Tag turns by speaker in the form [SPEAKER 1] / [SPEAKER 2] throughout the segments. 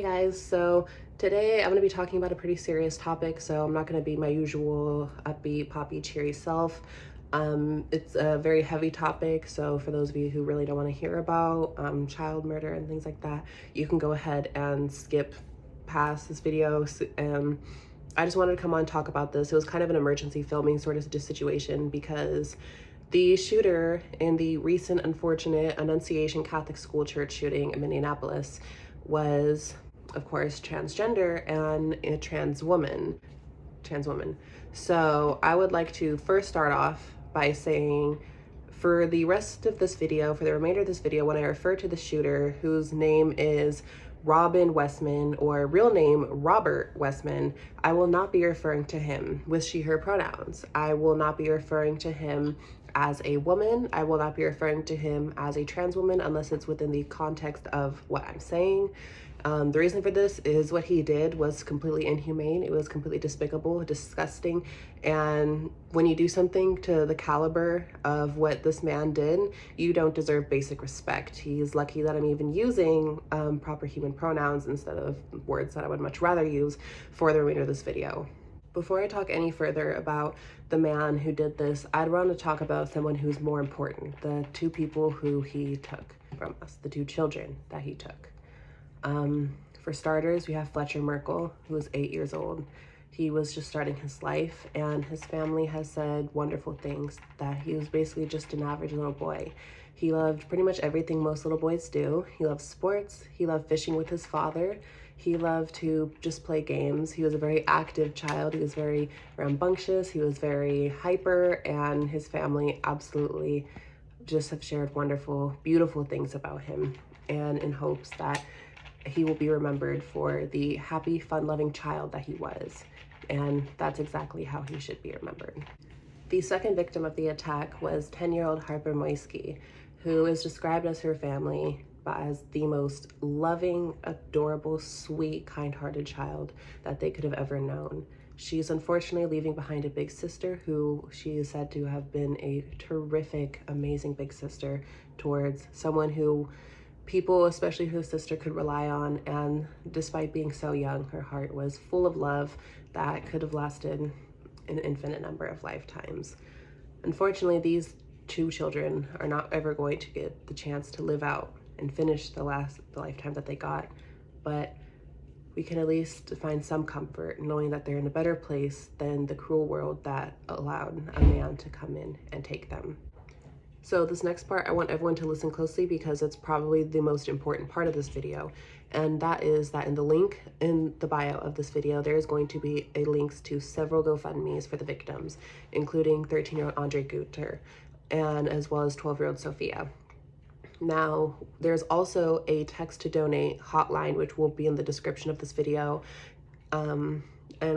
[SPEAKER 1] guys, so today I'm going to be talking about a pretty serious topic, so I'm not going to be my usual upbeat, poppy, cheery self. It's a very heavy topic, so for those of you who really don't want to hear about child murder and things like that, you can go ahead and skip past this video. I just wanted to come on and talk about this. It was kind of an emergency filming sort of situation because the shooter in the recent unfortunate Annunciation Catholic School Church shooting in Minneapolis was, of course, transgender and a trans woman. So I would like to first start off by saying, for the rest of this video, for the remainder of this video, when I refer to the shooter, whose name is Robin Westman, or real name Robert Westman, I will not be referring to him with she, her pronouns. I will not be referring to him as a woman. I will not be referring to him as a trans woman unless it's within the context of what I'm saying. The reason for this is what he did was completely inhumane. It was completely despicable, disgusting. And when you do something to the caliber of what this man did, you don't deserve basic respect. He's lucky that I'm even using proper human pronouns instead of words that I would much rather use for the remainder of this video. Before I talk any further about the man who did this, I'd want to talk about someone who's more important, the two people who he took from us, the two children that he took. For starters, we have Fletcher Merkel, who was 8 years old. He was just starting his life, and his family has said wonderful things, that he was basically just an average little boy. He loved pretty much everything most little boys do. He loved sports, he loved fishing with his father, he loved to just play games. He was a very active child. He was very rambunctious, he was very hyper, and his family absolutely just have shared wonderful, beautiful things about him, and in hopes that he will be remembered for the happy, fun-loving child that he was. And that's exactly how he should be remembered. The second victim of the attack was 10-year-old Harper Moisky, who is described as her family as the most loving, adorable, sweet, kind-hearted child that they could have ever known. She's unfortunately leaving behind a big sister who she is said to have been a terrific, amazing big sister towards someone who people, especially her sister, could rely on. And despite being so young, her heart was full of love that could have lasted an infinite number of lifetimes. Unfortunately, these two children are not ever going to get the chance to live out and finish the lifetime that they got, but we can at least find some comfort knowing that they're in a better place than the cruel world that allowed a man to come in and take them. So this next part, I want everyone to listen closely because it's probably the most important part of this video. And that is that in the link in the bio of this video, there is going to be a links to several GoFundMes for the victims, including 13-year-old Andre Guter, and as well as 12-year-old Sophia. Now, there's also a text to donate hotline, which will be in the description of this video. And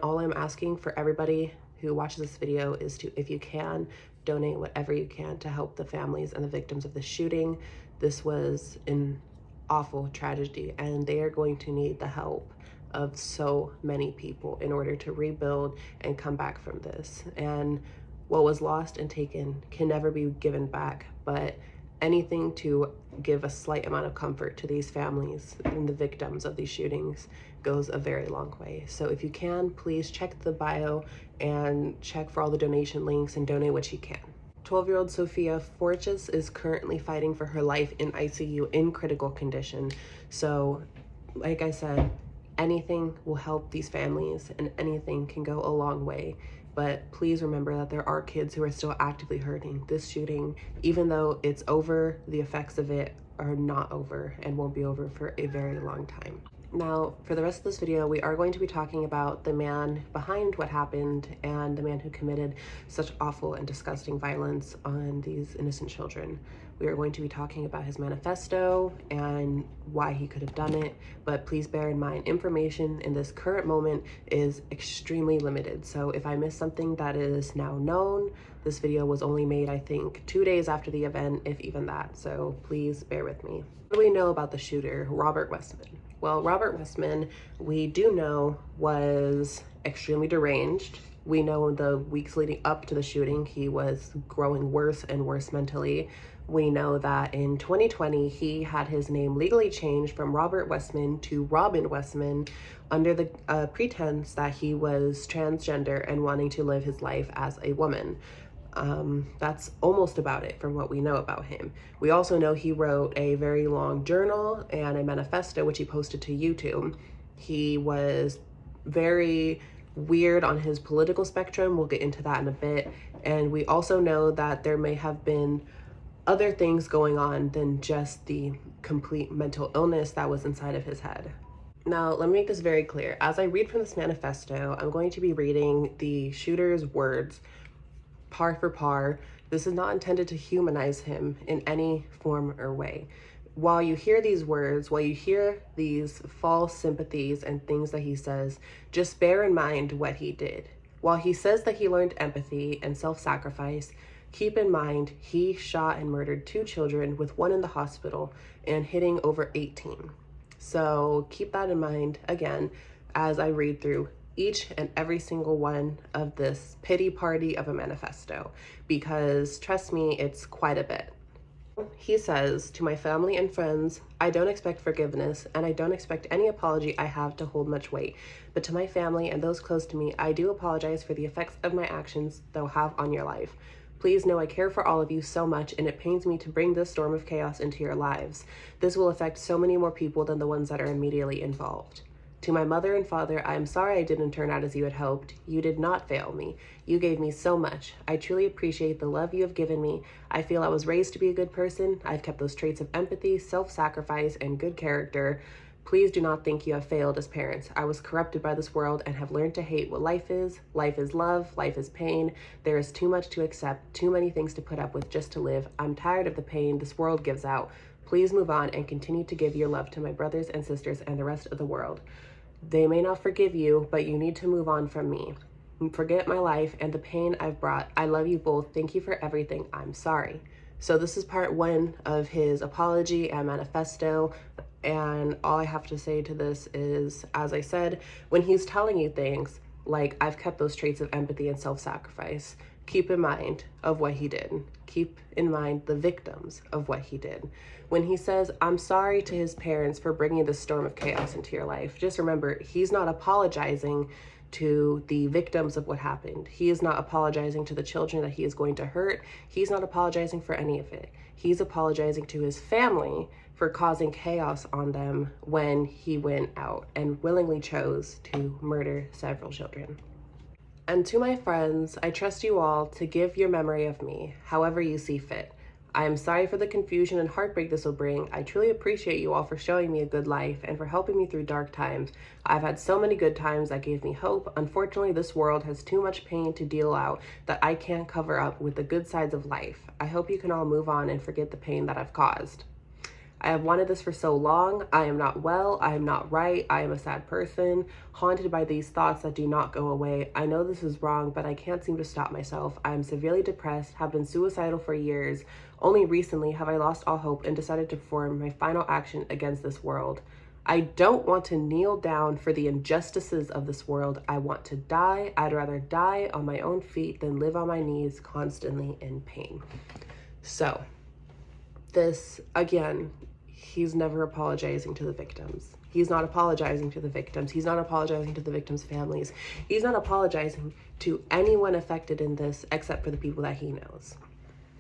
[SPEAKER 1] all I'm asking for everybody who watches this video is to, if you can, donate whatever you can to help the families and the victims of the shooting. This was an awful tragedy, and they are going to need the help of so many people in order to rebuild and come back from this. And what was lost and taken can never be given back, but anything to give a slight amount of comfort to these families and the victims of these shootings goes a very long way. So if you can, please check the bio and check for all the donation links and donate what you can. 12-year-old Sophia Forches is currently fighting for her life in ICU in critical condition. So like I said, anything will help these families and anything can go a long way. But please remember that there are kids who are still actively hurting. This shooting, even though it's over, the effects of it are not over and won't be over for a very long time. Now, for the rest of this video, we are going to be talking about the man behind what happened and the man who committed such awful and disgusting violence on these innocent children. We are going to be talking about his manifesto and why he could have done it, but please bear in mind, information in this current moment is extremely limited. So if I miss something that is now known, this video was only made, I think, 2 days after the event, if even that, so please bear with me. What do we know about the shooter, Robert Westman? Well, Robert Westman, we do know, was extremely deranged, We know in the weeks leading up to the shooting, he was growing worse and worse mentally. We know that in 2020, he had his name legally changed from Robert Westman to Robin Westman under the pretense that he was transgender and wanting to live his life as a woman. That's almost about it from what we know about him. We also know he wrote a very long journal and a manifesto, which he posted to YouTube. He was very weird on his political spectrum. We'll get into that in a bit. And we also know that there may have been other things going on than just the complete mental illness that was inside of his head. Now, let me make this very clear. As I read from this manifesto, I'm going to be reading the shooter's words par for par. This is not intended to humanize him in any form or way. While you hear these words, while you hear these false sympathies and things that he says, just bear in mind what he did. While he says that he learned empathy and self-sacrifice, keep in mind he shot and murdered 2 children, with one in the hospital, and hitting over 18. So keep that in mind again as I read through each and every single one of this pity party of a manifesto, because trust me, it's quite a bit. He says, to my family and friends, I don't expect forgiveness, and I don't expect any apology I have to hold much weight. But to my family and those close to me, I do apologize for the effects of my actions they'll have on your life. Please know I care for all of you so much, and it pains me to bring this storm of chaos into your lives. This will affect so many more people than the ones that are immediately involved. To my mother and father, I am sorry I didn't turn out as you had hoped. You did not fail me. You gave me so much. I truly appreciate the love you have given me. I feel I was raised to be a good person. I've kept those traits of empathy, self-sacrifice, and good character. Please do not think you have failed as parents. I was corrupted by this world and have learned to hate what life is. Life is love. Life is pain. There is too much to accept, too many things to put up with just to live. I'm tired of the pain this world gives out. Please move on and continue to give your love to my brothers and sisters and the rest of the world. They may not forgive you, but you need to move on from me. Forget my life and the pain I've brought. I love you both. Thank you for everything. I'm sorry. So this is part 1 of his apology and manifesto. And all I have to say to this is, as I said, when he's telling you things like, I've kept those traits of empathy and self-sacrifice, keep in mind of what he did. Keep in mind the victims of what he did. When he says, I'm sorry to his parents for bringing this storm of chaos into your life, just remember, he's not apologizing to the victims of what happened. He is not apologizing to the children that he is going to hurt. He's not apologizing for any of it. He's apologizing to his family for causing chaos on them when he went out and willingly chose to murder several children. And to my friends, I trust you all to give your memory of me however you see fit. I am sorry for the confusion and heartbreak this will bring. I truly appreciate you all for showing me a good life and for helping me through dark times. I've had so many good times that gave me hope. Unfortunately, this world has too much pain to deal out that I can't cover up with the good sides of life. I hope you can all move on and forget the pain that I've caused. I have wanted this for so long. I am not well. I am not right. I am a sad person, haunted by these thoughts that do not go away. I know this is wrong, but I can't seem to stop myself. I am severely depressed, have been suicidal for years. Only recently have I lost all hope and decided to perform my final action against this world. I don't want to kneel down for the injustices of this world. I want to die. I'd rather die on my own feet than live on my knees constantly in pain. So, this, again, he's never apologizing to the victims. He's not apologizing to the victims. He's not apologizing to the victims' families. He's not apologizing to anyone affected in this except for the people that he knows.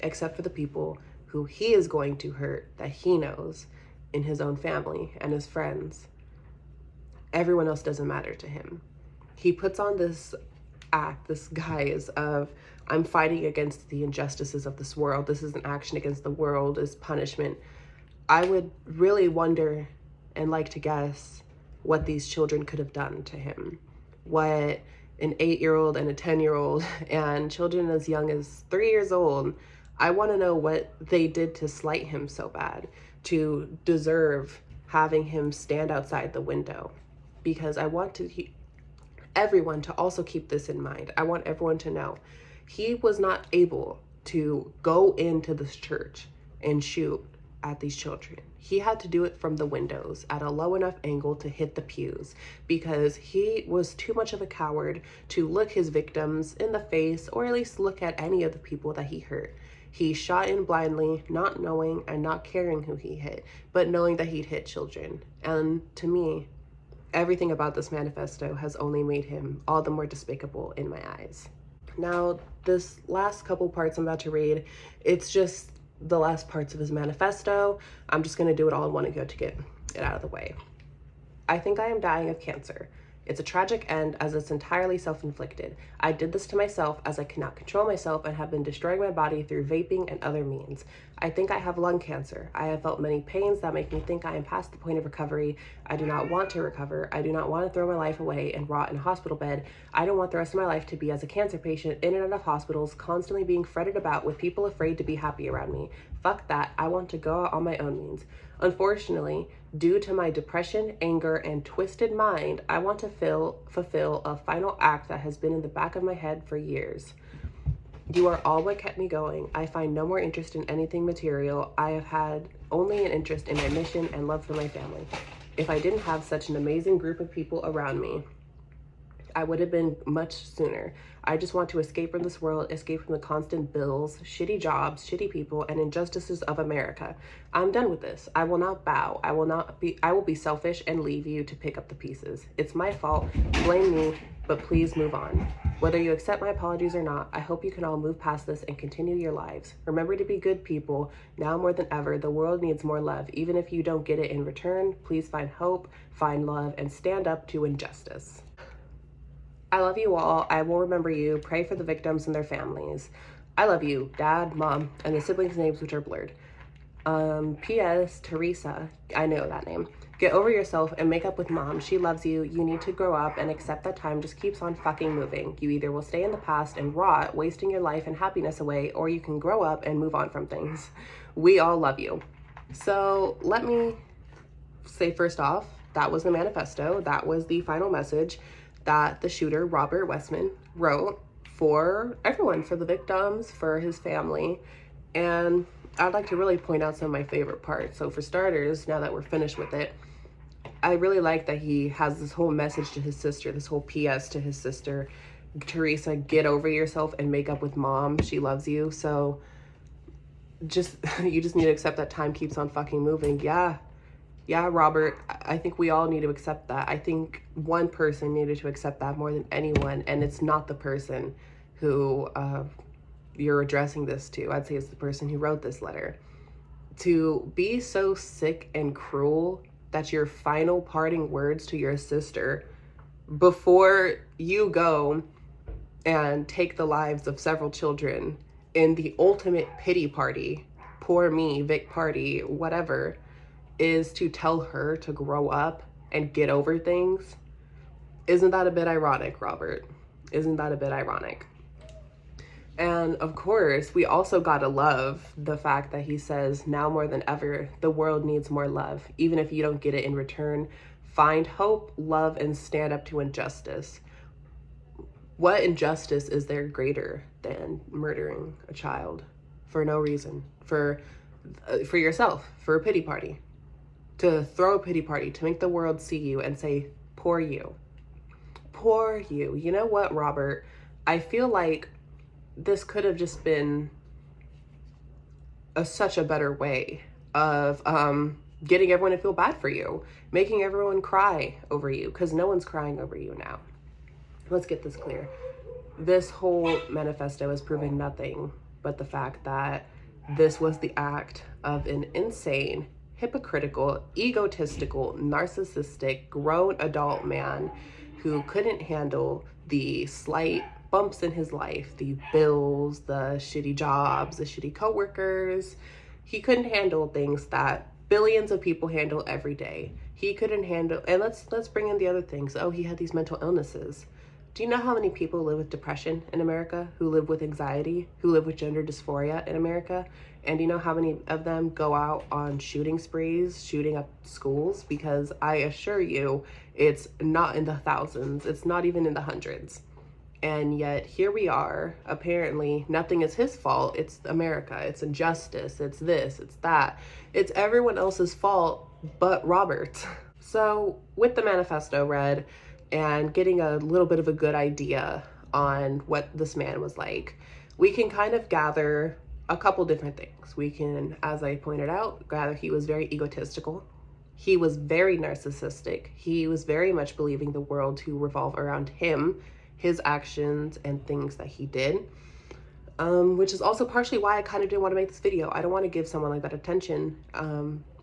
[SPEAKER 1] Except for the people who he is going to hurt that he knows in his own family and his friends. Everyone else doesn't matter to him. He puts on this act, this guise of, I'm fighting against the injustices of this world. This is an action against the world, is punishment. I would really wonder and like to guess what these children could have done to him. What an 8-year-old and a 10-year-old and children as young as 3 years old, I want to know what they did to slight him so bad, to deserve having him stand outside the window. Because I want everyone to also keep this in mind. I want everyone to know he was not able to go into this church and shoot at these children. He had to do it from the windows at a low enough angle to hit the pews because he was too much of a coward to look his victims in the face or at least look at any of the people that he hurt. He shot in blindly, not knowing and not caring who he hit, but knowing that he'd hit children. And to me, everything about this manifesto has only made him all the more despicable in my eyes. Now, this last couple parts I'm about to read, it's just the last parts of his manifesto. I'm just going to do it all in one go to get it out of the way. I think I am dying of cancer. It's a tragic end as it's entirely self-inflicted. I did this to myself as I cannot control myself and have been destroying my body through vaping and other means. I think I have lung cancer. I have felt many pains that make me think I am past the point of recovery. I do not want to recover. I do not want to throw my life away and rot in a hospital bed. I don't want the rest of my life to be as a cancer patient in and out of hospitals, constantly being fretted about with people afraid to be happy around me. Fuck that. I want to go out on my own means. Unfortunately, due to my depression, anger, and twisted mind, I want to fulfill a final act that has been in the back of my head for years. You are all what kept me going. I find no more interest in anything material. I have had only an interest in my mission and love for my family. If I didn't have such an amazing group of people around me, I would have been much sooner. I just want to escape from this world, escape from the constant bills, shitty jobs, shitty people, and injustices of America. I'm done with this. I will not bow. I will be selfish and leave you to pick up the pieces. It's my fault. Blame me, but please move on. Whether you accept my apologies or not, I hope you can all move past this and continue your lives. Remember to be good people. Now more than ever, the world needs more love. Even if you don't get it in return, please find hope, find love, and stand up to injustice. I love you all. I will remember you. Pray for the victims and their families. I love you, Dad, Mom, and the siblings' names which are blurred. P.S. Teresa, I know that name. Get over yourself and make up with Mom. She loves you. You need to grow up and accept that time just keeps on fucking moving. You either will stay in the past and rot, wasting your life and happiness away, or you can grow up and move on from things. We all love you. So let me say first off, that was the manifesto. That was the final message that the shooter, Robert Westman, wrote for everyone, for the victims, for his family. And I'd like to really point out some of my favorite parts. So for starters, now that we're finished with it, I really like that he has this whole message to his sister, this whole PS to his sister, Teresa, get over yourself and make up with Mom. She loves you. So you just need to accept that time keeps on fucking moving. Yeah, Robert, I think we all need to accept that. I think one person needed to accept that more than anyone, and it's not the person who you're addressing this to. I'd say it's the person who wrote this letter. To be so sick and cruel that your final parting words to your sister before you go and take the lives of several children in the ultimate pity party, poor me, Vic party, whatever, is to tell her to grow up and get over things. Isn't that a bit ironic, Robert? Isn't that a bit ironic? And of course, we also gotta love the fact that he says, now more than ever, the world needs more love. Even if you don't get it in return, find hope, love, and stand up to injustice. What injustice is there greater than murdering a child for no reason? For yourself, for a pity party. To throw a pity party, to make the world see you and say, poor you. Poor you. You know what, Robert? I feel like this could have just been such a better way of getting everyone to feel bad for you, making everyone cry over you, because no one's crying over you now. Let's get this clear. This whole manifesto has proven nothing but the fact that this was the act of an insane, hypocritical, egotistical, narcissistic, grown adult man who couldn't handle the slight bumps in his life, the bills, the shitty jobs, the shitty coworkers. He couldn't handle things that billions of people handle every day. He couldn't handle, and let's bring in the other things. Oh, he had these mental illnesses. Do you know how many people live with depression in America, who live with anxiety, who live with gender dysphoria in America? And do you know how many of them go out on shooting sprees, shooting up schools? Because I assure you, it's not in the thousands. It's not even in the hundreds. And yet here we are, apparently nothing is his fault. It's America, it's injustice, it's this, it's that. It's everyone else's fault but Robert. So with the manifesto read and getting a little bit of a good idea on what this man was like, we can kind of gather a couple different things. We can, as I pointed out, gather he was very egotistical. He was very narcissistic. He was very much believing the world to revolve around him, his actions and things that he did, which is also partially why I kind of didn't want to make this video. I don't want to give someone like that attention,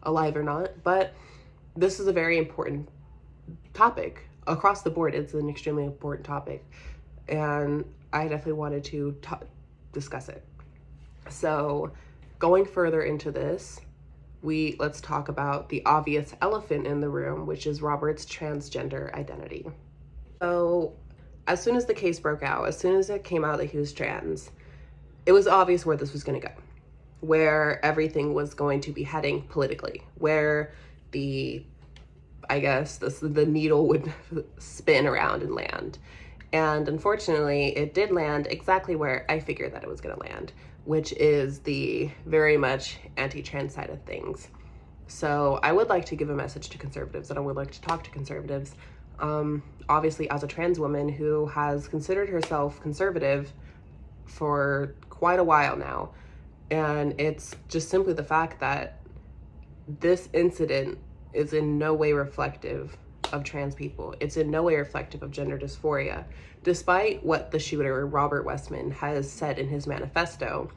[SPEAKER 1] alive or not, but this is a very important topic. Across the board, it's an extremely important topic, and I definitely wanted to discuss it. So going further into this, let's talk about the obvious elephant in the room, which is Robert's transgender identity. So as soon as the case broke out, as soon as it came out that he was trans, it was obvious where this was going to go, where everything was going to be heading politically, where the needle would spin around and land. And unfortunately, it did land exactly where I figured that it was going to land, which is the very much anti-trans side of things. So I would like to give a message to conservatives, and I would like to talk to conservatives. Obviously, as a trans woman who has considered herself conservative for quite a while now, and it's just simply the fact that this incident is in no way reflective of trans people. It's in no way reflective of gender dysphoria. Despite what the shooter, Robert Westman, has said in his manifesto,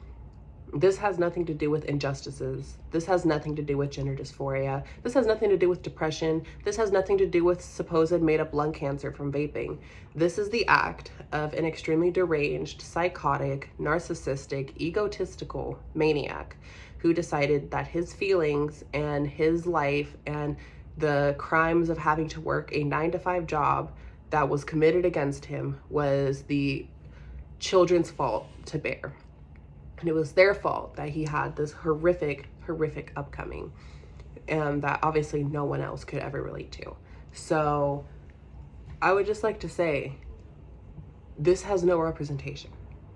[SPEAKER 1] this has nothing to do with injustices. This has nothing to do with gender dysphoria. This has nothing to do with depression. This has nothing to do with supposed made-up lung cancer from vaping. This is the act of an extremely deranged, psychotic, narcissistic, egotistical maniac who decided that his feelings and his life and the crimes of having to work a 9-to-5 job that was committed against him was the children's fault to bear. And it was their fault that he had this horrific upcoming, and that obviously no one else could ever relate to. So I would just like to say, this has no representation.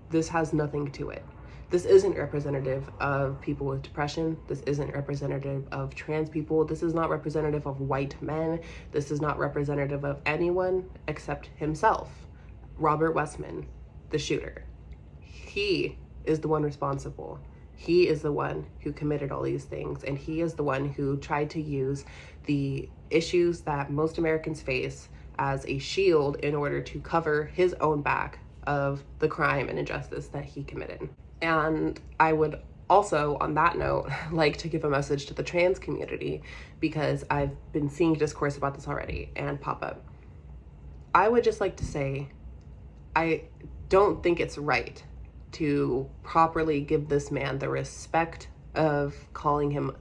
[SPEAKER 1] This has nothing to it. This isn't representative of people with depression. This isn't representative of trans people. This is not representative of white men. This is not representative of anyone except himself, Robert Westman, the shooter. He is the one responsible. He is the one who committed all these things, and he is the one who tried to use the issues that most Americans face as a shield in order to cover his own back of the crime and injustice that he committed. And I would also, on that note, like to give a message to the trans community, because I've been seeing discourse about this already and pop up. I would just like to say, I don't think it's right to properly give this man the respect of calling him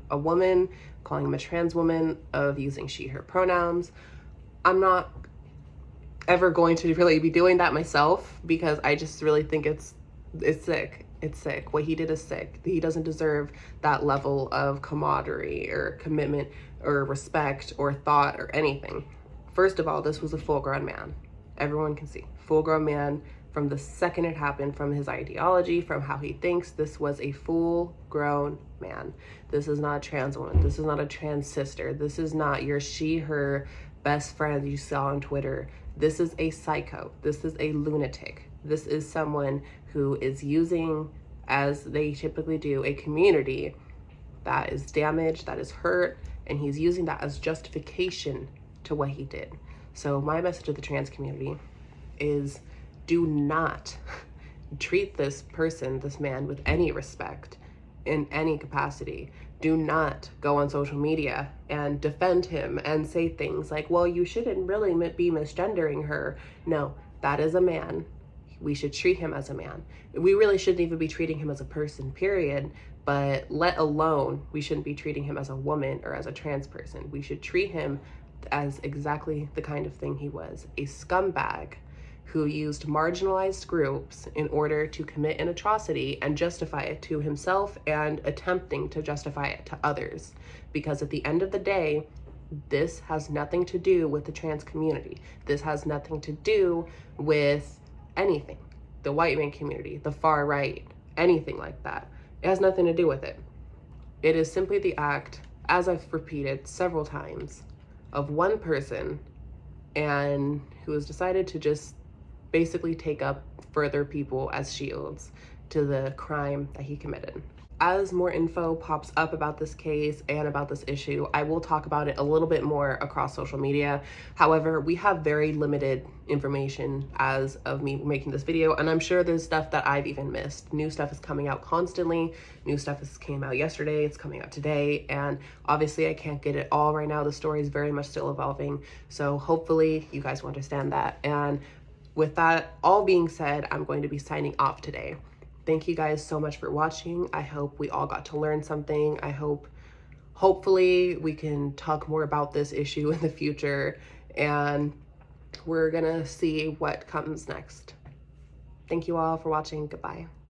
[SPEAKER 1] a woman, calling him a trans woman, of using she, her pronouns. I'm not ever going to really be doing that myself, because I just really think it's sick. It's sick. What he did is sick. He doesn't deserve that level of camaraderie or commitment or respect or thought or anything. First of all, this was a full-grown man. Everyone can see. Full-grown man from the second it happened, from his ideology, from how he thinks. This was a full-grown man. This is not a trans woman. This is not a trans sister. This is not your she, her best friend you saw on Twitter. This is a psycho. This is a lunatic. This is someone who is using, as they typically do, a community that is damaged, that is hurt, and he's using that as justification to what he did. So my message to the trans community is, do not treat this person, this man, with any respect in any capacity. Do not go on social media and defend him and say things like, well, you shouldn't really be misgendering her. No, that is a man. We should treat him as a man. We really shouldn't even be treating him as a person, period. But let alone, we shouldn't be treating him as a woman or as a trans person. We should treat him as exactly the kind of thing he was, a scumbag who used marginalized groups in order to commit an atrocity and justify it to himself and attempting to justify it to others. Because at the end of the day, this has nothing to do with the trans community. This has nothing to do with anything. The white man community, the far right, anything like that. It has nothing to do with it. It is simply the act, as I've repeated several times, of one person and who has decided to just basically take up further people as shields to the crime that he committed. As more info pops up about this case and about this issue, I will talk about it a little bit more across social media. However, we have very limited information as of me making this video, and I'm sure there's stuff that I've even missed. New stuff is coming out constantly. New stuff came out yesterday, it's coming out today, and obviously I can't get it all right now. The story is very much still evolving, so hopefully you guys will understand that. And with that all being said, I'm going to be signing off today. Thank you guys so much for watching. I hope we all got to learn something. Hopefully we can talk more about this issue in the future, and we're gonna see what comes next. Thank you all for watching. Goodbye.